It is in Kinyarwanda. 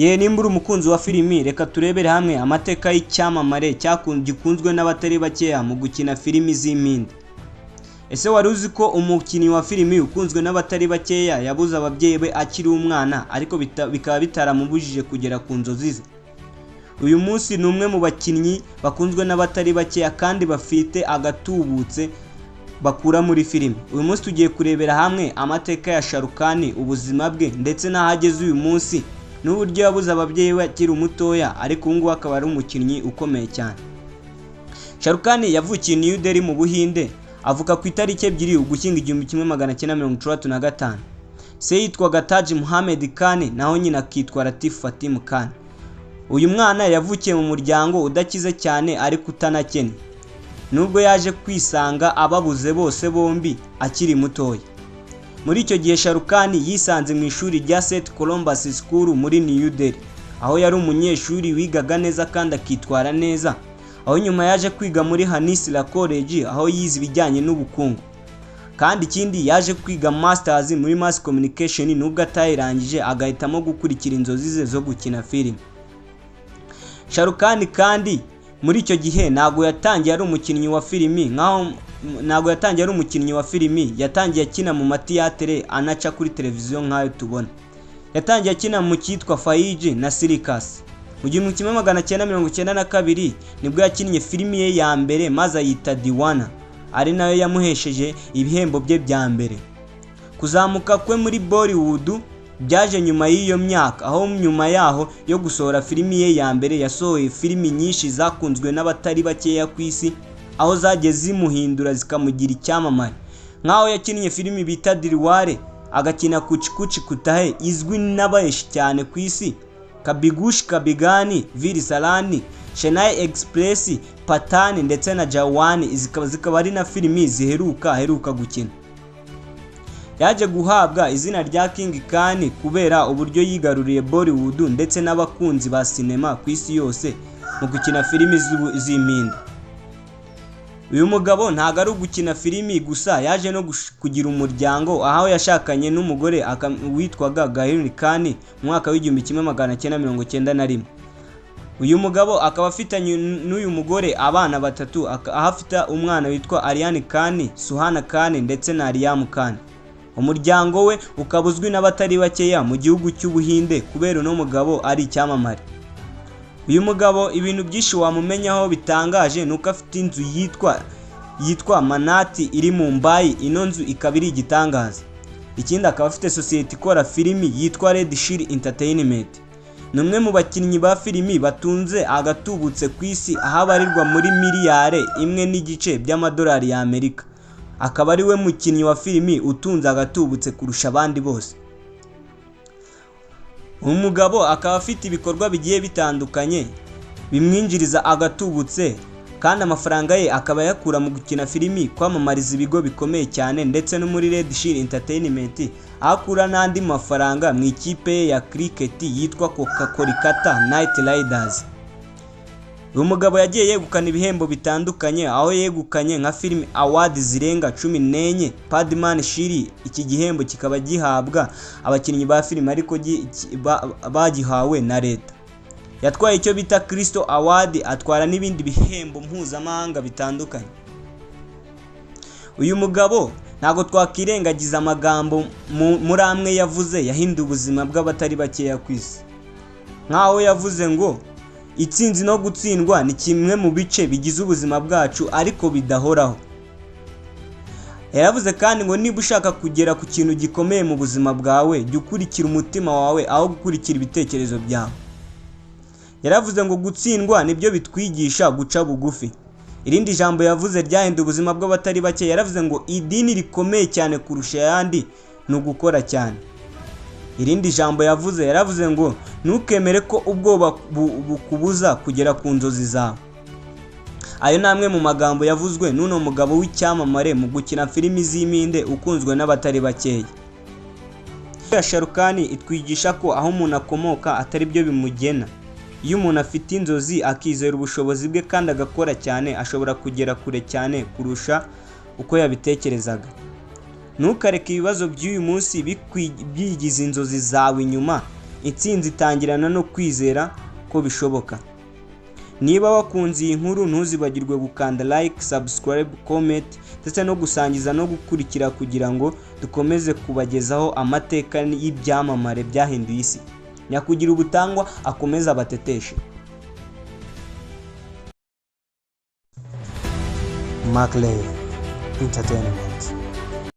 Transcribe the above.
nimbura umukunzi wa filimi, reka turebere hamwe amateka y'icyamamare gikunzwe n'abatari bakeya mu gukina filimi z'impinde. Ese wari uzi ko umukinnyi wa filimi ukunzwe n'abatari bakeya yabuze ababyeyi be akiri umwana, ariko bikaba bitaramubujije kugera ku nzozi ze? Uyu munsi ni umwe mu bakinnyi bakunzwe n'abatari bakeya kandi bafite agatubutse bakura muri filimi. Uyu munsi tugiye kurebera hamwe amateka ya Shah Rukh Khan, ubuzima bwe ndetse n'ahageze uyu munsi, n'uburyo yabuze ababyeyi be akiri umutoya, ariko ubu ngubu akaba ari umukinnyi ukomeye cyane. Shah Rukh Khan yavukiye New Delhi mu Buhinde, avuka ku itariki 2 Ugushyingo 1965. Se yitwaga Taj Muhammad Khan, naho nyina akitwa Latif Fatim Khan. Uyu mwana yavukiye mu muryango udakize cyane ariko utanakennye, nubwo yaje kwisanga ababuze bose bombi akiri mutoya. Muri icyo gihe Shah Rukh Khan yisanze mu ishuri rya St Columbus School muri New Delhi, aho yari umunyeshuri wigaga neza kandi akitwara neza. Aho nyuma yaje kwiga muri Hanisla College, aho yize ibijyanye n'ubukungu, kandi ikindi yaje kwiga masters muri mass communication, nubwo atayirangije agahitamo gukurikira inzozi ze zo gukina filimi. Shah Rukh Khan kandi muri icyo gihe ntago yatangiye ari umukinnyi wa filimi, yatangiye akina mu matiyatere anaca kuri televiziyo nk'ayo tubona. Yatangiye akina mu cyitwa Fayiji na Circus. Mu 1992 nibwo yakinnye filimi ye ya mbere maze ayita Diwana, ari nayo yamuhesheje ibihembo bye bya mbere. Kuzamuka kwe muri Bollywood byaje nyuma y'iyo myaka, aho nyuma yaho yo gusohora filimi ye ya mbere yasohoye filimi nyinshi zakunzwe n'abatari bakeya ku isi, aho zagiye zimuhindura zikamugira icyamamare. Nk'aho yakinnye filimi bita Dilwale, agakina Kuch Kuch Kutahe izwi n'abayeshi cyane ku isi, Kabhi Khushi Kabhie Ghani, Veer Sarani, Chennai Express, Pathan ndetse na Jawan, zikaba ari na filimi ziheruka gukina. Yaje guhabwa izina rya King Khan kubera uburyo yigaruriye Bollywood ndetse n'abakunzi ba sinema ku isi yose mu gukina filimi z'impinde. Uyu mugabo ntago ari gukina filimi gusa, yaje no kugira umuryango, aho yashakanye n'umugore witwaga Gahini Khan mu mwaka w'1991. Uyu mugabo akaba afitanye n'uyu mugore abana batatu, aho afite umwana witwa Aryan Khan, Suhana Khan ndetse na Aryam Khan. Umuryango we ukaba uzwi n'abatari bakeya mu gihugu cy'Ubuhinde kubera uno mugabo ari icyamamare. Uyu mugabo ibintu byinshi wamumenyaho bitangaje, nuko afite inzu yitwa Manati iri mu Mumbai. Ino nzu ikaba iri igitangaza. Ikindi akaba afite sosiyete ikora filimi yitwa Red Shield Entertainment. Ni umwe mu bakinnyi ba filimi batunze agatubutse ku isi, aho abarirwa muri miliyari 1.5 by'amadolari ya Amerika. Akaba ari we mukinnyi wa filimi utunze agatubutse kurusha abandi bose. Umugabo akaba afite ibikorwa bigiye bitandukanye bimwinjiriza agatubutse, kandi amafaranga ye akaba yakura mu gukina filimi, kwamamariza ibigo bikomeye cyane ndetse no muri Red Shield Entertainment, akura n'andi mafaranga mu ikipe ye ya cricket yitwa Kolkata Knight Riders. Uyu mugabo yagiye yegukana ibihembo bitandukanye, aho yegukanye nka film award zirenga 14. Padman Shri, iki gihembo kikaba gihabwa abakinnyi ba filimi ariko bagihawe na leta. Yatwaye icyo bita Crystal Award, atwara n'ibindi bihembo mpuzamahanga bitandukanye. Uyu mugabo ntago twakirengagiza amagambo muri amwe yavuze yahinduye ubuzima bw'abatari bakeya ku isi. Nk'aho yavuze ngo itsinzi no gutsindwa ni kimwe mu bice bigize ubuzima bwacu ariko bidahoraho. Yaravuze kandi ngo niba ushaka kugera ku kintu gikomeye mu buzima bwawe, jya ukurikira umutima wawe aho gukurikira ibitekerezo byawe. Yaravuze ngo gutsindwa nibyo bitwigisha guca bugufi. Irindi jambo yavuze ryahinduye ubuzima bw'abatari bake, yaravuze ngo idini rikomeye cyane kurusha ayandi ni ugukora cyane. Irindi jambo yavuze, yaravuze ngo ntukemere ko ubwoba bukubuza kugera ku nzozi zawe. Ayo namwe mu magambo yavuzwe n'uno mugabo w'icyamamare mu gukina filimi z'impinde ukunzwe n'abatari bakeya. Shah Rukh Khan itwigisha ko aho umuntu akomoka atari byo bimugena. Iyo umuntu afite inzozi akizera ubushobozi bwe kandi agakora cyane, ashobora kugera kure cyane kurusha uko yabitekerezaga. Ntukareke ibibazo by'uyu munsi byigize inzozi zawe inyuma, intsinzi itangirana no kwizera ko bishoboka. Niba wakunze iyi nkuru ntuzibagirwe gukanda like, subscribe, comment ndetse no gusangiza no gukurikira kugira ngo dukomeze kubagezaho amateka y'ibyamamare byahinduye isi. Nyakugira ubutangwa akomeza abateteshe. Markley Entertainment.